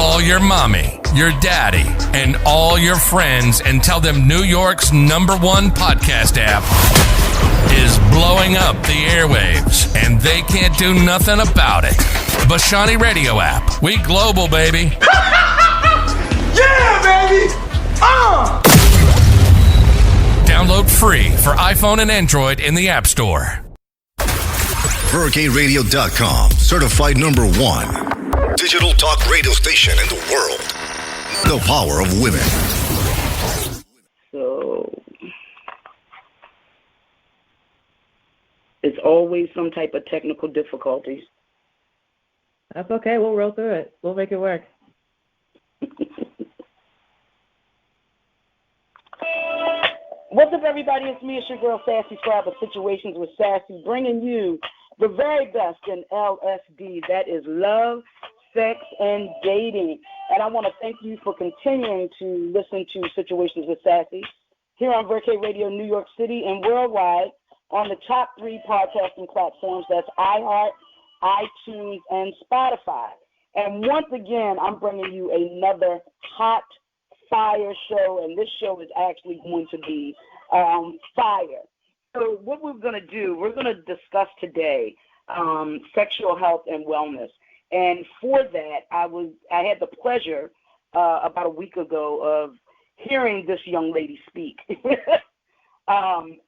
Call your mommy, your daddy, and all your friends and tell them New York's #1 podcast app is blowing up the airwaves, and they can't do nothing about it. Bashani Radio app. We global, baby. Yeah, baby! Download free for iPhone and Android in the App Store. HurricaneRadio.com, certified #1. Digital talk radio station in the world. The power of women. So, it's always some type of technical difficulties. That's okay. We'll roll through it. We'll make it work. What's up, everybody? It's me, it's your girl, Sassy Scribe of Situations with Sassy, bringing you the very best in LSD. That is love, sex, and dating. And I want to thank you for continuing to listen to Situations with Sassy here on Verke Radio, New York City, and worldwide on the top 3 podcasting platforms. That's iHeart, iTunes, and Spotify. And once again, I'm bringing you another hot fire show, and this show is actually going to be fire. So what we're going to do, we're going to discuss today sexual health and wellness. And for that, I had the pleasure about a week ago of hearing this young lady speak and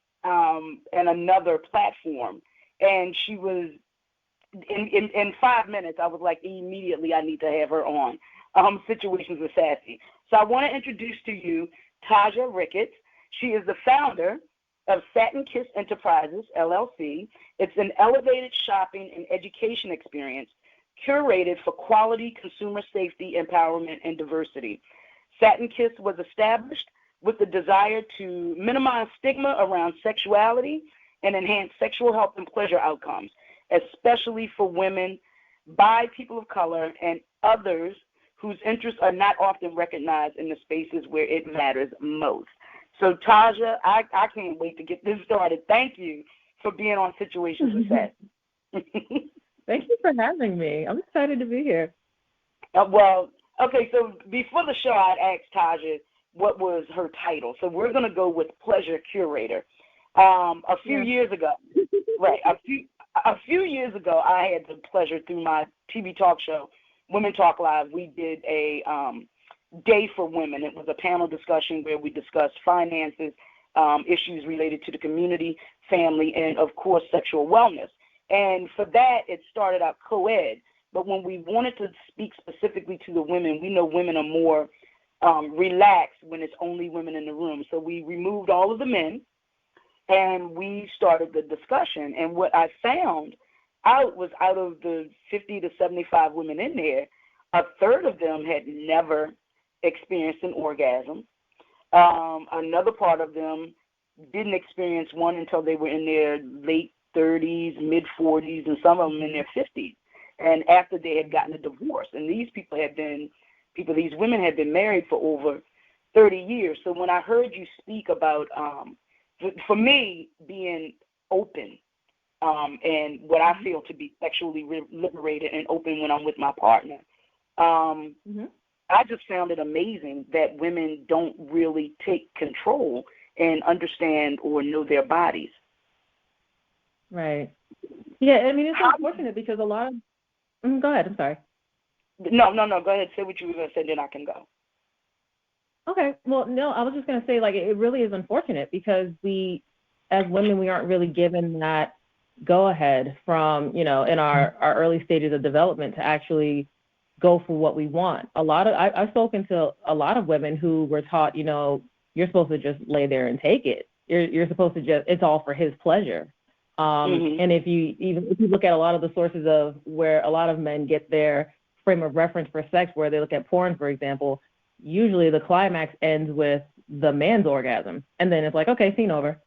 another platform. And she was, in 5 minutes, I was like, immediately I need to have her on Situations with Sassy. So I want to introduce to you Taja Ricketts. She is the founder of Satin Kiss Enterprises, LLC. It's an elevated shopping and education experience curated for quality consumer safety, empowerment, and diversity. Satin Kiss was established with the desire to minimize stigma around sexuality and enhance sexual health and pleasure outcomes, especially for women, by people of color, and others whose interests are not often recognized in the spaces where it matters most. So, Taja, I can't wait to get this started. Thank you for being on Situations with Sassy. Thank you for having me. I'm excited to be here. Well, okay, so before the show, I'd asked Taja what was her title. So we're going to go with Pleasure Curator. A few years ago, right, a few years ago, I had the pleasure through my TV talk show, Women Talk Live, we did a Day for Women. It was a panel discussion where we discussed finances, issues related to the community, family, and, of course, sexual wellness. And for that, it started out co-ed. But when we wanted to speak specifically to the women, we know women are more relaxed when it's only women in the room. So we removed all of the men, and we started the discussion. And what I found out of the 50 to 75 women in there, a third of them had never experienced an orgasm. Another part of them didn't experience one until they were in their late 30s, mid 40s, and some of them in their 50s. And after they had gotten a divorce, and these women had been married for over 30 years. So when I heard you speak about, for me, being open, and what I feel to be sexually liberated and open when I'm with my partner, I just found it amazing that women don't really take control and understand or know their bodies. Right. Yeah, I mean, it's unfortunate because a lot of... go ahead, I'm sorry. No, go ahead. Say what you were going to say, then I can go. Okay. Well, no, I was just going to say, it really is unfortunate because we, as women, we aren't really given that go-ahead from, in our early stages of development to actually go for what we want. I've spoken to a lot of women who were taught, you're supposed to just lay there and take it. You're supposed to it's all for his pleasure. And if you look at a lot of the sources of where a lot of men get their frame of reference for sex, where they look at porn, for example, usually the climax ends with the man's orgasm. And then it's like, okay, scene over.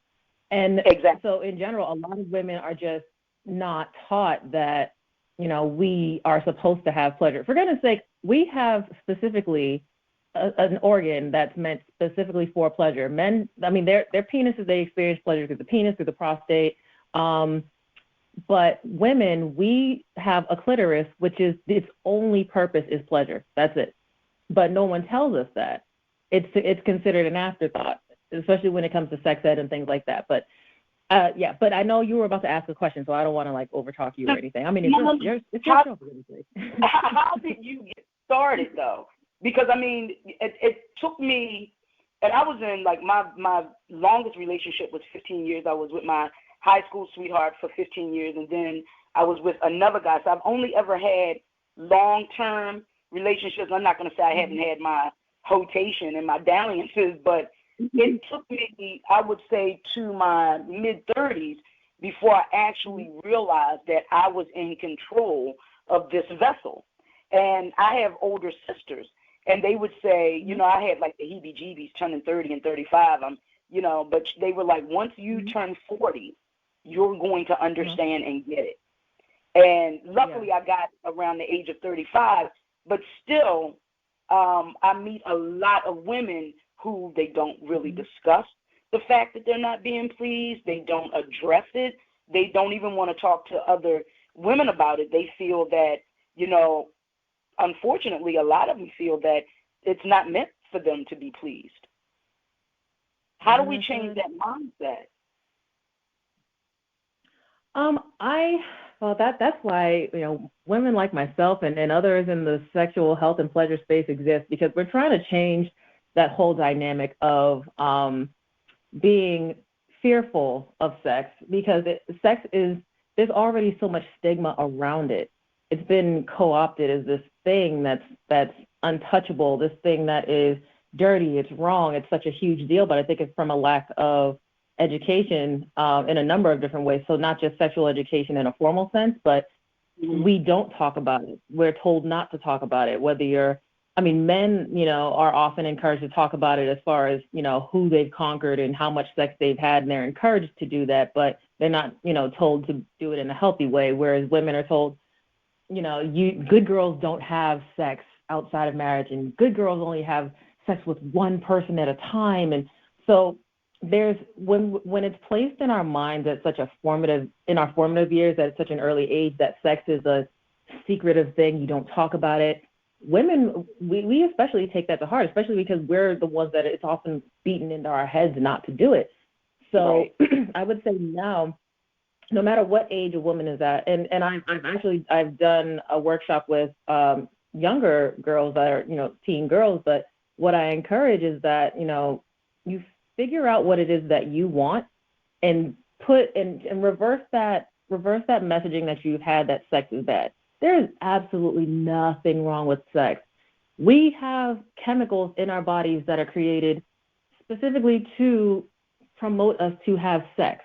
And exactly. So in general, a lot of women are just not taught that, we are supposed to have pleasure. For goodness sake, we have specifically an organ that's meant specifically for pleasure. Men, their penises, they experience pleasure through the penis, through the prostate. But women, we have a clitoris, which is its only purpose is pleasure. That's it. but no one tells us that. It's considered an afterthought, especially when it comes to sex ed and things like that. But yeah, but I know you were about to ask a question, so I don't want to like overtalk you or anything. I mean, it's your show for goodness sake. How did you get started though? Because I mean, it took me, and I was in like my longest relationship was 15 years. I was with my high school sweetheart for 15 years, and then I was with another guy. So I've only ever had long-term relationships. I'm not going to say I haven't had my hotation and my dalliances, but it took me, I would say, to my mid-30s before I actually realized that I was in control of this vessel. And I have older sisters, and they would say, you know, I had like the heebie-jeebies turning 30 and 35. But they were like, once you turn 40, you're going to understand and get it. And luckily I got around the age of 35, but still I meet a lot of women who they don't really discuss the fact that they're not being pleased. They don't address it. They don't even want to talk to other women about it. They feel that, you know, unfortunately, a lot of them feel that it's not meant for them to be pleased. How do we change that mindset? Well, that's why, you know, women like myself and others in the sexual health and pleasure space exist, because we're trying to change that whole dynamic of being fearful of sex, because there's already so much stigma around it. It's been co-opted as this thing that's untouchable, this thing that is dirty, it's wrong, it's such a huge deal, but I think it's from a lack of education in a number of different ways. So not just sexual education in a formal sense, but we don't talk about it. We're told not to talk about it, men, you know, are often encouraged to talk about it as far as, you know, who they've conquered and how much sex they've had, and they're encouraged to do that, but they're not, you know, told to do it in a healthy way, whereas women are told, you know, good girls don't have sex outside of marriage, and good girls only have sex with one person at a time. And so there's when it's placed in our minds at such in our formative years at such an early age that sex is a secretive thing, you don't talk about it. Women, we especially take that to heart, especially because we're the ones that it's often beaten into our heads not to do it. So I would say now, no matter what age a woman is at, and I've done a workshop with younger girls that are, you know, teen girls, but what I encourage is that, you know, you figure out what it is that you want and reverse that messaging that you've had that sex is bad. There is absolutely nothing wrong with sex. We have chemicals in our bodies that are created specifically to promote us to have sex,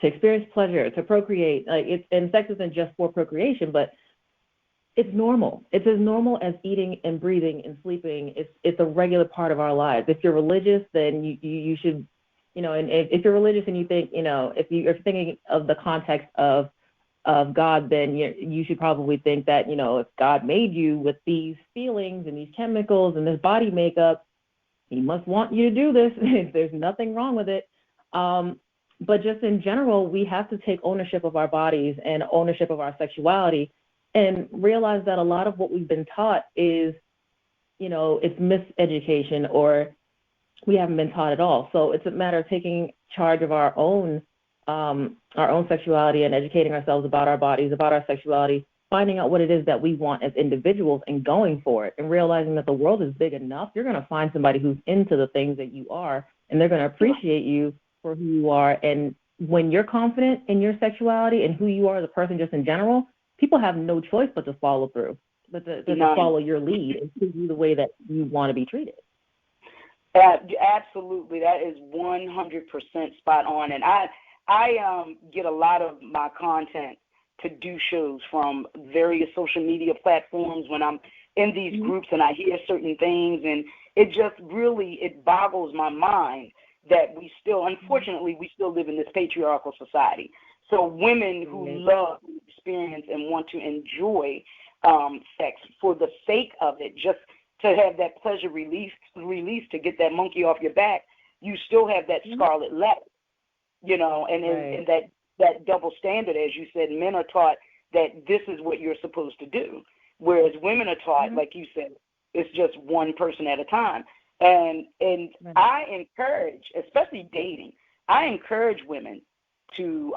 to experience pleasure, to procreate. And sex isn't just for procreation, but it's normal. It's as normal as eating and breathing and sleeping. It's a regular part of our lives. If you're religious, then you should, you know, and if you're religious and you think, you know, if you're thinking of the context of God, then you should probably think that, you know, if God made you with these feelings and these chemicals and this body makeup, he must want you to do this. There's nothing wrong with it. But just in general, we have to take ownership of our bodies and ownership of our sexuality, and realize that a lot of what we've been taught is, you know, it's miseducation, or we haven't been taught at all. So it's a matter of taking charge of our own sexuality and educating ourselves about our bodies, about our sexuality, finding out what it is that we want as individuals and going for it, and realizing that the world is big enough. You're going to find somebody who's into the things that you are, and they're going to appreciate you for who you are. And when you're confident in your sexuality and who you are as a person just in general, people have no choice but to follow through, but to follow your lead and treat you the way that you want to be treated. Absolutely. That is 100% spot on. And I get a lot of my content to do shows from various social media platforms when I'm in these groups and I hear certain things, and it just really, it boggles my mind that we still, unfortunately, we still live in this patriarchal society. So women who love, experience, and want to enjoy sex for the sake of it, just to have that pleasure release to get that monkey off your back, you still have that scarlet letter, you know, and that double standard, as you said. Men are taught that this is what you're supposed to do, whereas women are taught, like you said, It's just one person at a time. And I encourage, especially dating, I encourage women to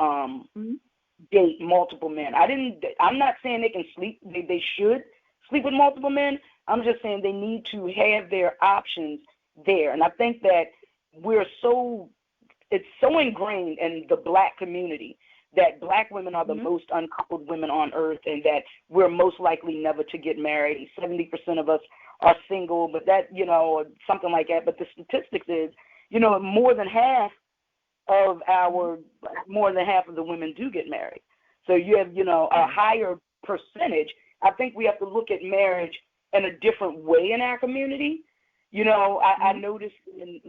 date multiple men. I'm not saying they can they should sleep with multiple men. I'm just saying they need to have their options there. And I think that it's so ingrained in the Black community that Black women are the most uncoupled women on earth, and that we're most likely never to get married. 70% of us are single, but that, something like that. But the statistics is, more than half of the women do get married. So you have, a higher percentage. I think we have to look at marriage in a different way in our community. I noticed in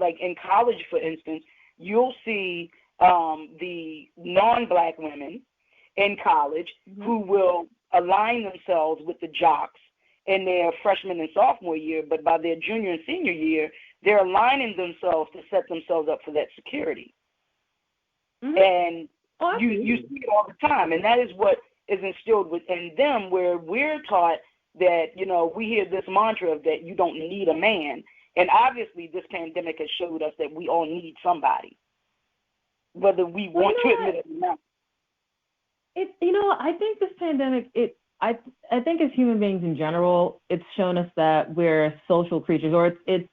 college, for instance, you'll see the non-Black women in college who will align themselves with the jocks in their freshman and sophomore year, but by their junior and senior year, they're aligning themselves to set themselves up for that security. And you see it all the time, and that is what is instilled within them, where we're taught that, we hear this mantra of that you don't need a man. And obviously this pandemic has showed us that we all need somebody, whether we want to admit it or not. I think this pandemic, I think as human beings in general, it's shown us that we're social creatures, or it's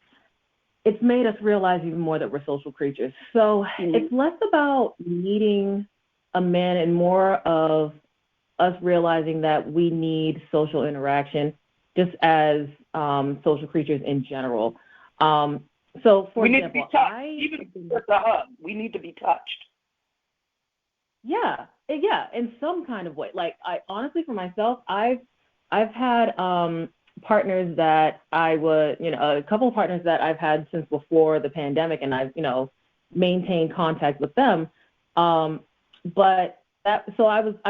made us realize even more that we're social creatures. So it's less about needing a man and more of us realizing that we need social interaction just as social creatures in general. So, for example, need to be touched. Even with a hug, we need to be touched. Yeah, in some kind of way. Like, I honestly, for myself, I've had partners that I would, a couple of partners that I've had since before the pandemic, and I've, maintained contact with them. I've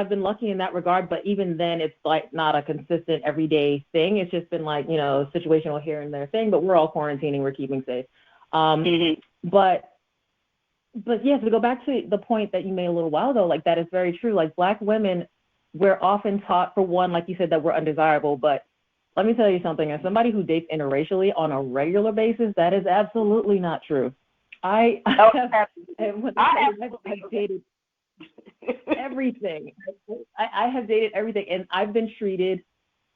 been lucky in that regard, but even then it's like not a consistent everyday thing. It's just been like, situational here and there thing, but we're all quarantining, we're keeping safe. But yeah, to go back to the point that you made a little while ago, like that is very true. Like Black women, we're often taught, for one, like you said, that we're undesirable. But let me tell you something, as somebody who dates interracially on a regular basis, that is absolutely not true. I've dated everything. I have dated everything, and I've been treated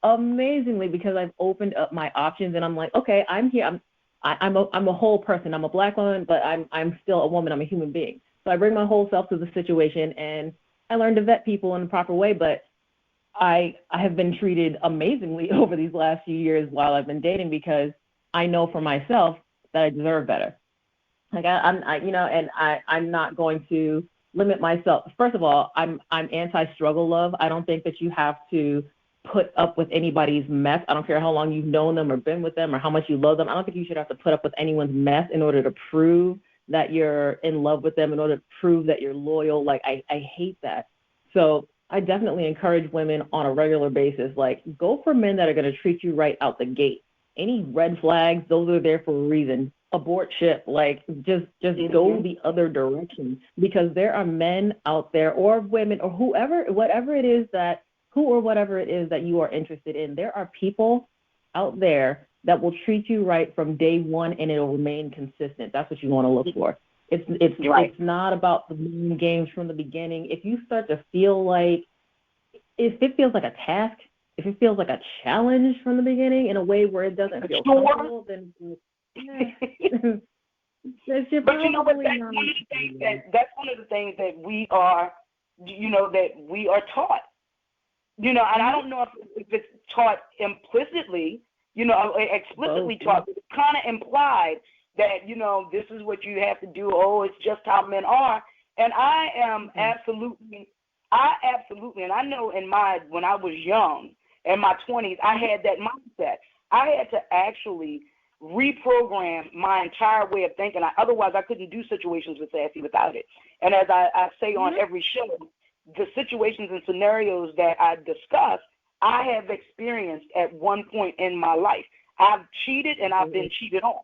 amazingly because I've opened up my options, and I'm like, okay, I'm here. I'm a whole person. I'm a Black woman, but I'm still a woman. I'm a human being. So I bring my whole self to the situation, and I learn to vet people in the proper way. But I have been treated amazingly over these last few years while I've been dating, because I know for myself that I deserve better. Like I'm not going to limit myself. First of all, I'm anti-struggle love. I don't think that you have to put up with anybody's mess. I don't care how long you've known them or been with them or how much you love them. I don't think you should have to put up with anyone's mess in order to prove that you're in love with them, in order to prove that you're loyal. Like, I hate that. So I definitely encourage women on a regular basis, like, go for men that are going to treat you right out the gate. Any red flags, those are there for a reason. Abort ship, like, just go the other direction, because there are men out there, or women, or whatever it is that you are interested in. There are people out there that will treat you right from day one, and it'll remain consistent. That's what you want to look for. It's not about the mean games from the beginning. If you start to feel like, if it feels like a task, if it feels like a challenge from the beginning in a way where it doesn't feel comfortable, then but you know what? That's one of the things that we are, that we are taught. And I don't know if it's taught implicitly, explicitly taught, but it's kind of implied that, this is what you have to do. Oh, it's just how men are. And I am absolutely, and I know when I was young, in my 20s, I had that mindset. I had to actually reprogram my entire way of thinking. Otherwise, I couldn't do situations with Sassy without it. And as I say on every show, the situations and scenarios that I discuss, I have experienced at one point in my life. I've cheated and I've been cheated on.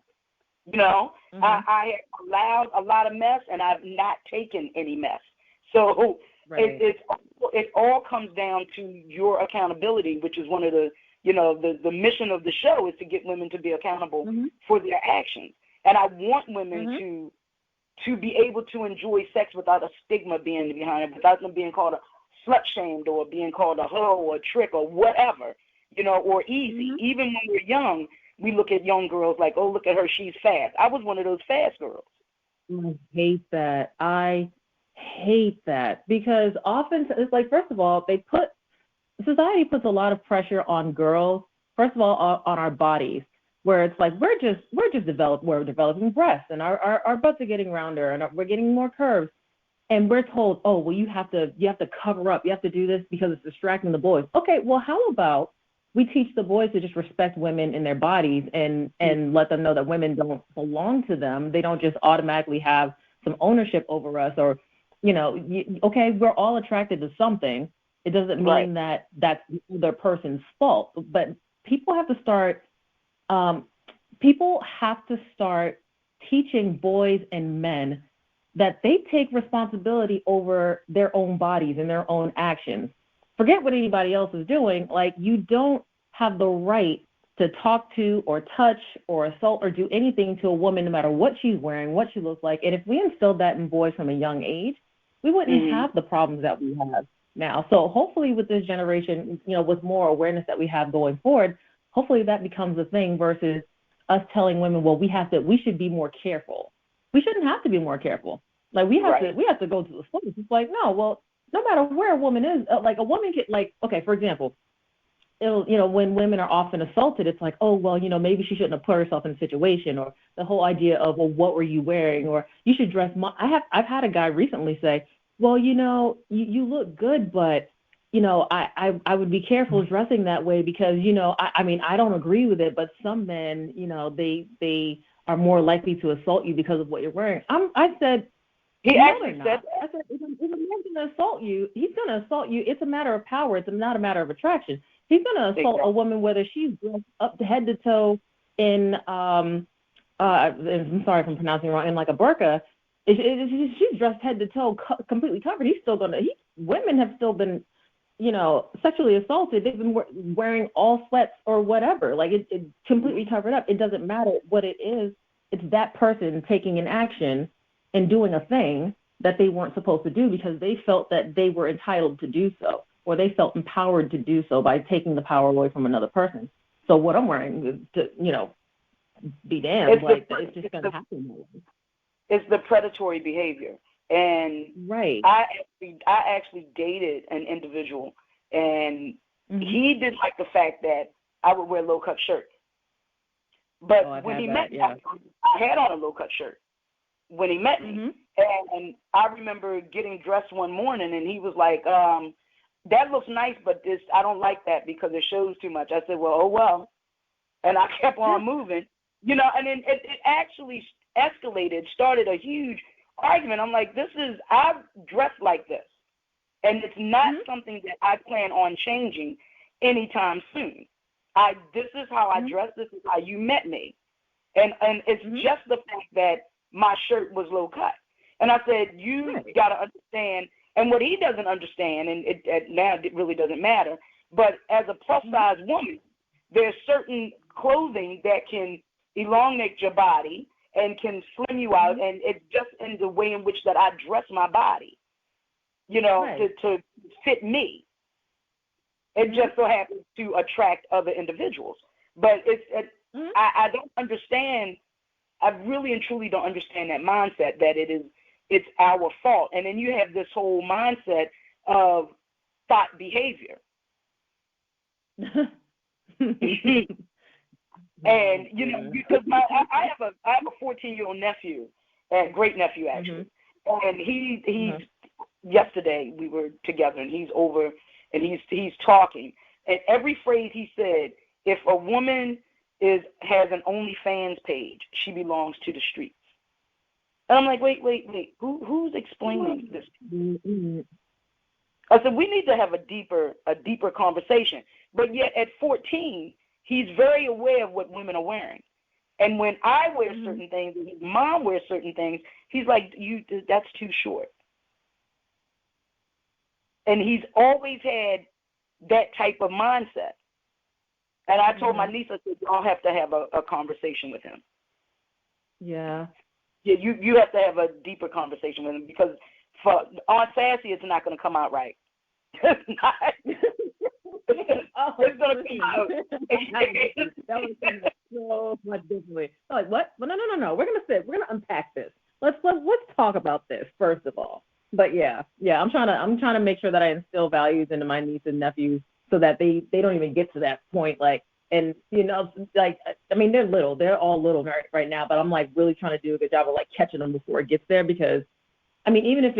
I have allowed a lot of mess, and I've not taken any mess. So it all comes down to your accountability, which is one of the the mission of the show is to get women to be accountable for their actions. And I want women to be able to enjoy sex without a stigma being behind it, without them being called a slut-shamed or being called a hoe or a trick or whatever, or easy. Even when we're young, we look at young girls like, oh, look at her, she's fast. I was one of those fast girls. I hate that. I hate that because often it's like, first of all, society puts a lot of pressure on girls, first of all, on our bodies, where it's like we're developing breasts and our butts are getting rounder and we're getting more curves. And we're told, oh, well, you have to cover up, you have to do this because it's distracting the boys. Okay, well, how about we teach the boys to just respect women in their bodies and let them know that women don't belong to them. They don't just automatically have some ownership over us, or, okay, we're all attracted to something. It doesn't mean that that's the other person's fault. But people have to start teaching boys and men that they take responsibility over their own bodies and their own actions. Forget what anybody else is doing. Like, you don't have the right to talk to or touch or assault or do anything to a woman, no matter what she's wearing, what she looks like. And if we instilled that in boys from a young age, we wouldn't have the problems that we have now. So hopefully with this generation, with more awareness that we have going forward, hopefully that becomes a thing versus us telling women, well, we should be more careful. We shouldn't have to be more careful. Like, we have to go to the schools. It's like, no, well, no matter where a woman is, like, a woman can, like, okay, for example, when women are often assaulted, it's like, oh, well, maybe she shouldn't have put herself in a situation, or the whole idea of, well, what were you wearing, or you should dress. I've had a guy recently say, well, you look good, but I would be careful dressing that way because I don't agree with it, but some men, they are more likely to assault you because of what you're wearing. I said, he actually said that. I said, if a man's going to assault you, he's going to assault you. It's a matter of power. It's not a matter of attraction. He's going to assault a woman whether she's dressed up to head to toe in, I'm sorry if I'm pronouncing it wrong, in like a burqa. If she's dressed head to toe, completely covered, women have still been, sexually assaulted. They've been wearing all sweats or whatever. Like, it completely covered up. It doesn't matter what it is. It's that person taking an action and doing a thing that they weren't supposed to do because they felt that they were entitled to do so, or they felt empowered to do so by taking the power away from another person. So what I'm wearing is to, be damned. It's just going to happen. It's the predatory behavior. And I actually dated an individual, and he didn't like the fact that I would wear low-cut shirts. But when he met me, I had on a low-cut shirt when he met me. And I remember getting dressed one morning, and he was like, that looks nice, but I don't like that because it shows too much. I said, well, oh, well. And I kept on moving, and then it actually escalated, started a huge argument. I'm like, I've dressed like this, and it's not something that I plan on changing anytime soon. This is how I dress. This is how you met me, and it's just the fact that my shirt was low cut. And I said, you got to understand, and what he doesn't understand, and now it really doesn't matter, but as a plus size woman, there's certain clothing that can elongate your body and can slim you out, and it's just in the way in which that I dress my body, to fit me. It just so happens to attract other individuals. But I don't understand. I really and truly don't understand that mindset that it's our fault. And then you have this whole mindset of thought behavior. And because I have a 14-year-old nephew, a great nephew actually, and he's yesterday we were together, and he's over and he's talking, and every phrase he said, if a woman has an OnlyFans page, she belongs to the streets. And I'm like, wait, who's explaining this? I said, we need to have a deeper conversation. But yet at 14, he's very aware of what women are wearing. And when I wear certain things and his mom wears certain things, he's like, that's too short. And he's always had that type of mindset. And I told my niece, I said, y'all have to have a conversation with him. Yeah. Yeah, you have to have a deeper conversation with him because for on Sassy, it's not going to come out right. It's not. It's going to come out. That was so much differently. Like, what? Well, no. We're going to unpack this. Let's talk about this first of all. But yeah. I'm trying to make sure that I instill values into my nieces and nephews so that they don't even get to that point. Like, and like, I mean, they're little. They're all little right now. But I'm like really trying to do a good job of like catching them before it gets there because, I mean, even if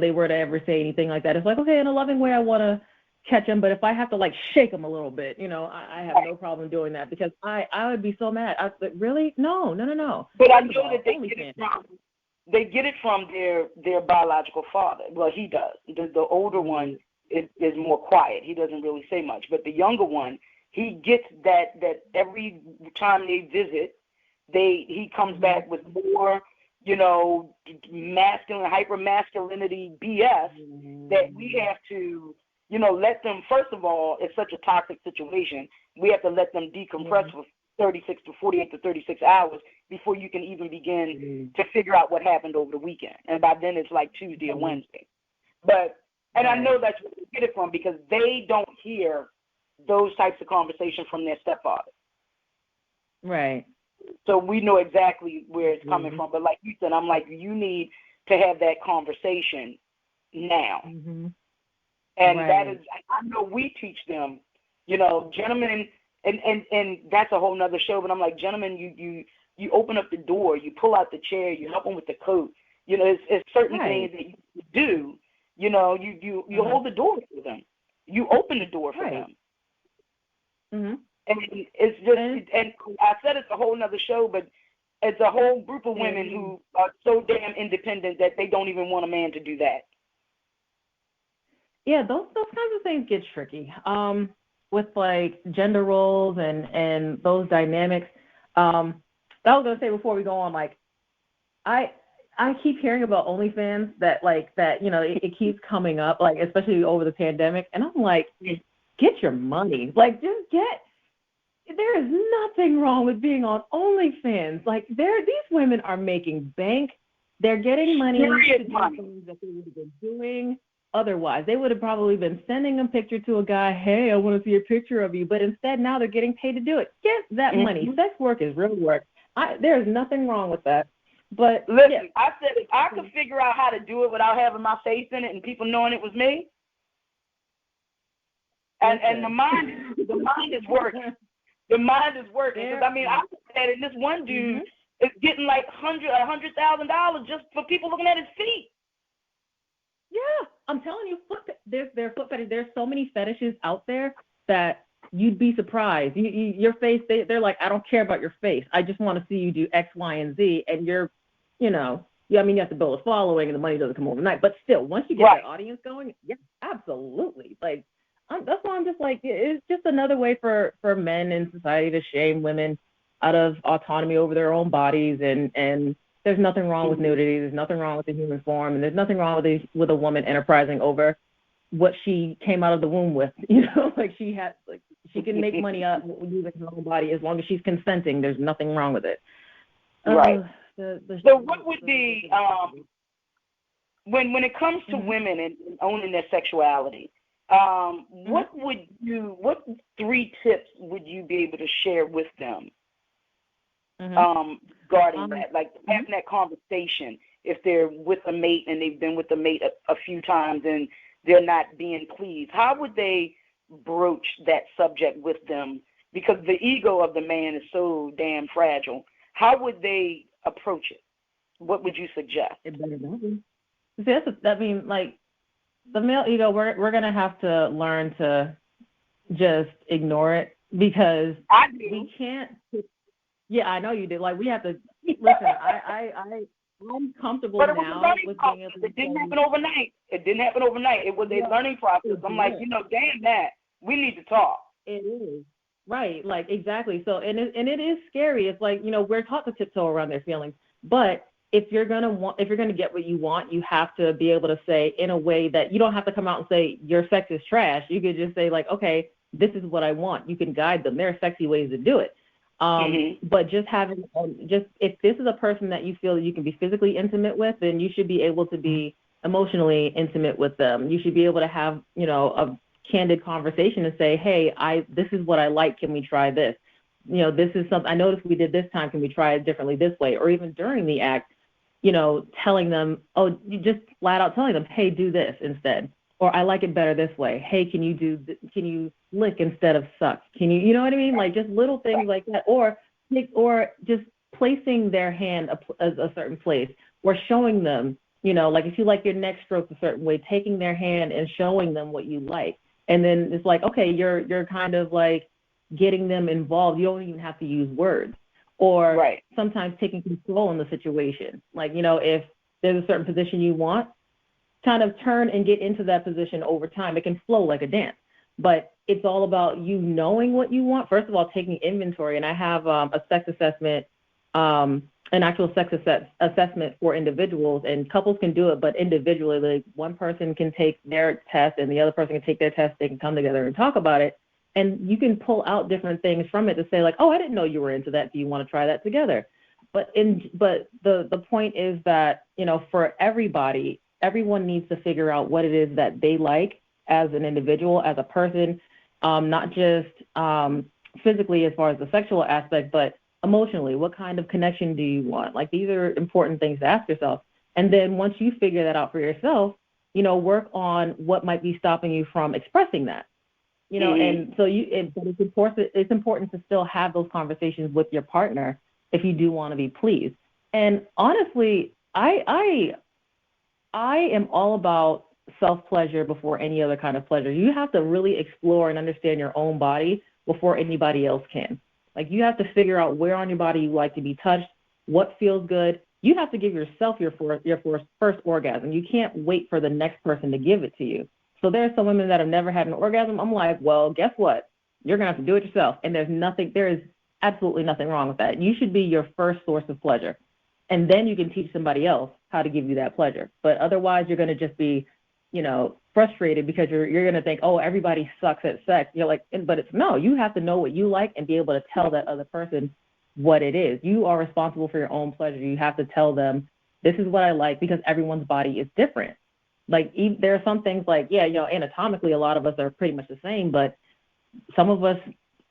they were to ever say anything like that, it's like, okay, in a loving way, I want to catch them. But if I have to like shake them a little bit, I have no problem doing that because I would be so mad. Really? No. But I know that they get it from their biological father. Well, he does. The older one is more quiet. He doesn't really say much. But the younger one, he gets that every time they visit, he comes back with more, masculine, hyper masculinity BS that we have to, let them. First of all, it's such a toxic situation. We have to let them decompress for 48 to 36 hours before you can even begin to figure out what happened over the weekend. And by then it's like Tuesday or Wednesday. And I know that's where they get it from because they don't hear those types of conversations from their stepfather. Right. So we know exactly where it's coming from. But like you said, I'm like, you need to have that conversation now. And that is, I know we teach them, gentlemen, and that's a whole nother show, but I'm like, gentlemen, you open up the door, you pull out the chair, you help them with the coat. It's certain things that you do. You hold the door for them. You open the door for them. And it's just, and I said it's a whole nother show, but it's a whole group of women who are so damn independent that they don't even want a man to do that. Yeah, those kinds of things get tricky. With like gender roles and those dynamics. I was gonna say before we go on, like I keep hearing about OnlyFans that it keeps coming up, like especially over the pandemic, and I'm like, get your money. Like just there is nothing wrong with being on OnlyFans. Like these women are making bank. They're getting money to do things that they would have been doing otherwise. They would have probably been sending a picture to a guy, hey, I want to see a picture of you. But instead now they're getting paid to do it. Get that money. Sex work is real work. There's nothing wrong with that. But listen, I said if I could figure out how to do it without having my face in it and people knowing it was me, and the mind is working. The mind is working. Because I mean, I looked at it, and this one dude is getting like $100,000 just for people looking at his feet. Yeah, I'm telling you, there's foot fetish. There's so many fetishes out there that you'd be surprised. Your face, they're like, I don't care about your face. I just want to see you do X, Y, and Z. And you have to build a following, and the money doesn't come overnight. But still, once you get that audience going, yeah, absolutely. Like, that's why I'm just like, it's just another way for men in society to shame women out of autonomy over their own bodies. And there's nothing wrong with nudity. There's nothing wrong with the human form. And there's nothing wrong with a woman enterprising over what she came out of the womb with. Like she can make money out using her own body as long as she's consenting. There's nothing wrong with it. Right. So what would be, when it comes to women and owning their sexuality, what 3 tips would you be able to share with them regarding that, like having that conversation if they're with a mate and they've been with the mate a few times and they're not being pleased? How would they broach that subject with them? Because the ego of the man is so damn fragile. How would they approach it? What would you suggest? It better not be. The male ego, we're going to have to learn to just ignore it because we can't. Yeah, I know you did. Like, we have to listen. I'm comfortable now with being able to. It didn't happen overnight. It was a learning process. I'm like, damn that. We need to talk. It is. Right, like exactly. So, and it is scary. It's like, we're taught to tiptoe around their feelings, but if you're gonna get what you want, you have to be able to say in a way that you don't have to come out and say your sex is trash. You could just say like, okay, this is what I want. You can guide them. There are sexy ways to do it. But just having, if this is a person that you feel that you can be physically intimate with, then you should be able to be emotionally intimate with them. You should be able to have, a candid conversation and say, hey, this is what I like. Can we try this? This is something I noticed we did this time. Can we try it differently this way? Or even during the act, telling them, you just flat out telling them, hey, do this instead. Or I like it better this way. Hey, can you lick instead of suck? Can you know what I mean? Like just little things like that. Or just placing their hand a certain place, or showing them, like if you like your neck stroked a certain way, taking their hand and showing them what you like. And then it's like, okay, you're kind of like getting them involved. You don't even have to use words. Or sometimes taking control in the situation. Like, if there's a certain position you want, kind of turn and get into that position over time. It can flow like a dance. But it's all about you knowing what you want. First of all, taking inventory. And I have a sex assessment, an actual sex assessment for individuals. And couples can do it, but individually, like one person can take their test and the other person can take their test. They can come together and talk about it. And you can pull out different things from it to say like, oh, I didn't know you were into that. Do you want to try that together? But the point is that, for everybody, everyone needs to figure out what it is that they like as an individual, as a person, not just physically as far as the sexual aspect, but emotionally. What kind of connection do you want? Like these are important things to ask yourself. And then once you figure that out for yourself, work on what might be stopping you from expressing that. And so it's important to still have those conversations with your partner if you do want to be pleased. And honestly, I am all about self-pleasure before any other kind of pleasure. You have to really explore and understand your own body before anybody else can. Like you have to figure out where on your body you like to be touched, what feels good. You have to give yourself your first orgasm. You can't wait for the next person to give it to you. So there's some women that have never had an orgasm. I'm like, well, guess what? You're going to have to do it yourself. And there is absolutely nothing wrong with that. You should be your first source of pleasure. And then you can teach somebody else how to give you that pleasure. But otherwise, you're going to just be, frustrated because you're going to think, oh, everybody sucks at sex. You're like, but it's no, you have to know what you like and be able to tell that other person what it is. You are responsible for your own pleasure. You have to tell them, this is what I like, because everyone's body is different. Like there are some things like, anatomically, a lot of us are pretty much the same, but some of us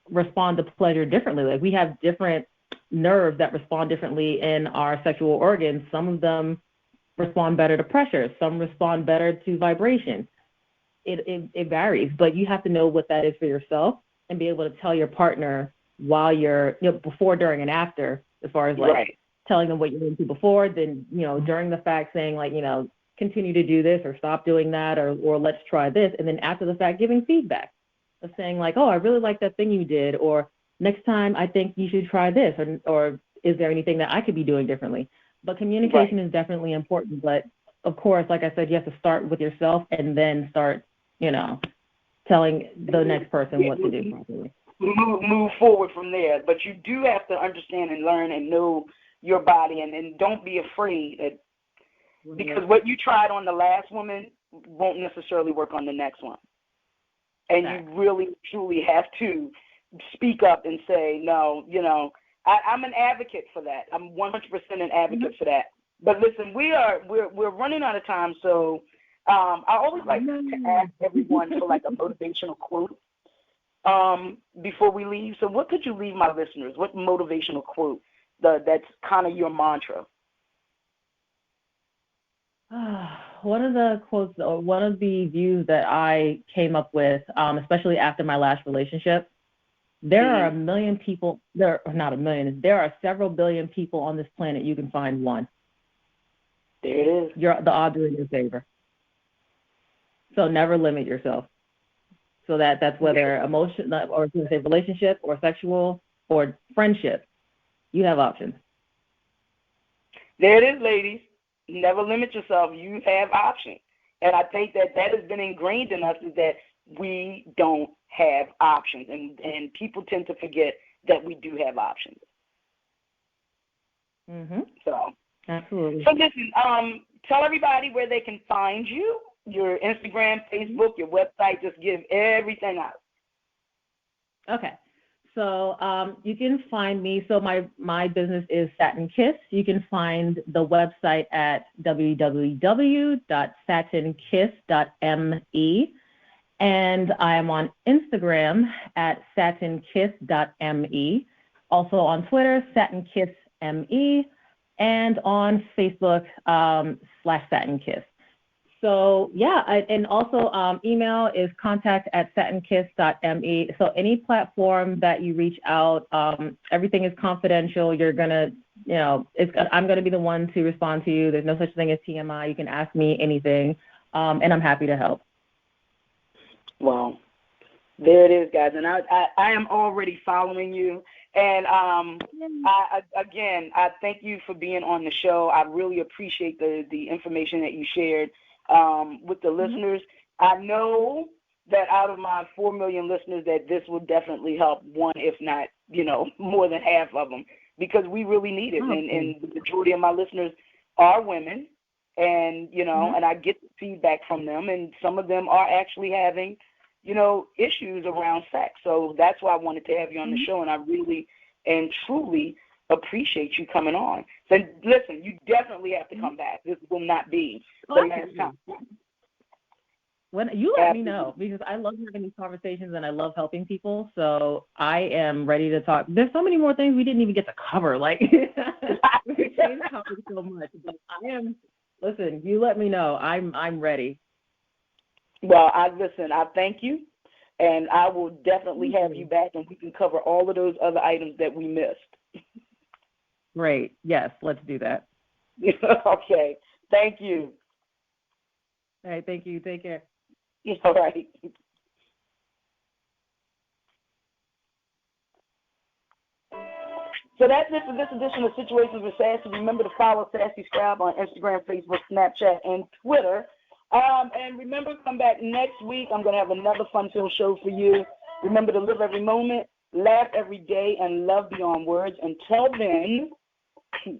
respond to pleasure differently. Like we have different nerves that respond differently in our sexual organs. Some of them respond better to pressure. Some respond better to vibration. It varies, but you have to know what that is for yourself and be able to tell your partner while you're, before, during, and after, as far as like telling them what you're into before, then, during the fact saying like, continue to do this or stop doing that or let's try this. And then after the fact, giving feedback of saying like, oh, I really like that thing you did, or next time I think you should try this, or is there anything that I could be doing differently? But communication is definitely important. But of course, like I said, you have to start with yourself and then start, telling the next person what to do properly. Move forward from there. But you do have to understand and learn and know your body, and don't be afraid that, because what you tried on the last woman won't necessarily work on the next one. And you really, truly have to speak up and say, no, I'm an advocate for that. I'm 100% an advocate for that. But listen, we're running out of time, so I always like to ask everyone for like a motivational quote before we leave. So what could you leave my listeners? What motivational quote that's kind of your mantra? One of the quotes, or one of the views that I came up with, especially after my last relationship, there are a million people, there are several billion people on this planet. You can find one. There it is. The odds are in your favor. So never limit yourself. So that's whether emotion, or relationship, or sexual, or friendship. You have options. There it is, ladies. Never limit yourself. You have options. And I think that has been ingrained in us, is that we don't have options. And people tend to forget that we do have options. Mm-hmm. So, absolutely. So listen, tell everybody where they can find you, your Instagram, Facebook, your website. Just give everything out. Okay. So you can find me. So my business is Satin Kiss. You can find the website at www.satinkiss.me. And I am on Instagram at satinkiss.me. Also on Twitter, satinkissme. And on Facebook, /satinkiss. So yeah, and also email is contact@satinkiss.me. So any platform that you reach out, everything is confidential. You're gonna, I'm gonna be the one to respond to you. There's no such thing as TMI. You can ask me anything, and I'm happy to help. Well, there it is, guys, and I am already following you. And I thank you for being on the show. I really appreciate the information that you shared with the listeners. I know that out of my 4 million listeners that this will definitely help one, if not, more than half of them, because we really need it. And the majority of my listeners are women, and, and I get feedback from them, and some of them are actually having, issues around sex. So that's why I wanted to have you on the show, and I really and truly appreciate you coming on. So listen, you definitely have to come back. This will not be the last time. When you let me know, because I love having these conversations and I love helping people. So I am ready to talk. There's so many more things we didn't even get to cover. Like we changed the topic so much, but listen, you let me know. I'm ready. Well, I thank you, and I will definitely have you back, and we can cover all of those other items that we missed. Great. Yes, let's do that. Okay. Thank you. All right. Thank you. Take care. All right. So that's it for this edition of Situations with Sassy. Remember to follow Sassy Scribe on Instagram, Facebook, Snapchat, and Twitter. And remember, come back next week. I'm going to have another fun-filled show for you. Remember to live every moment, laugh every day, and love beyond words. Until then, peace.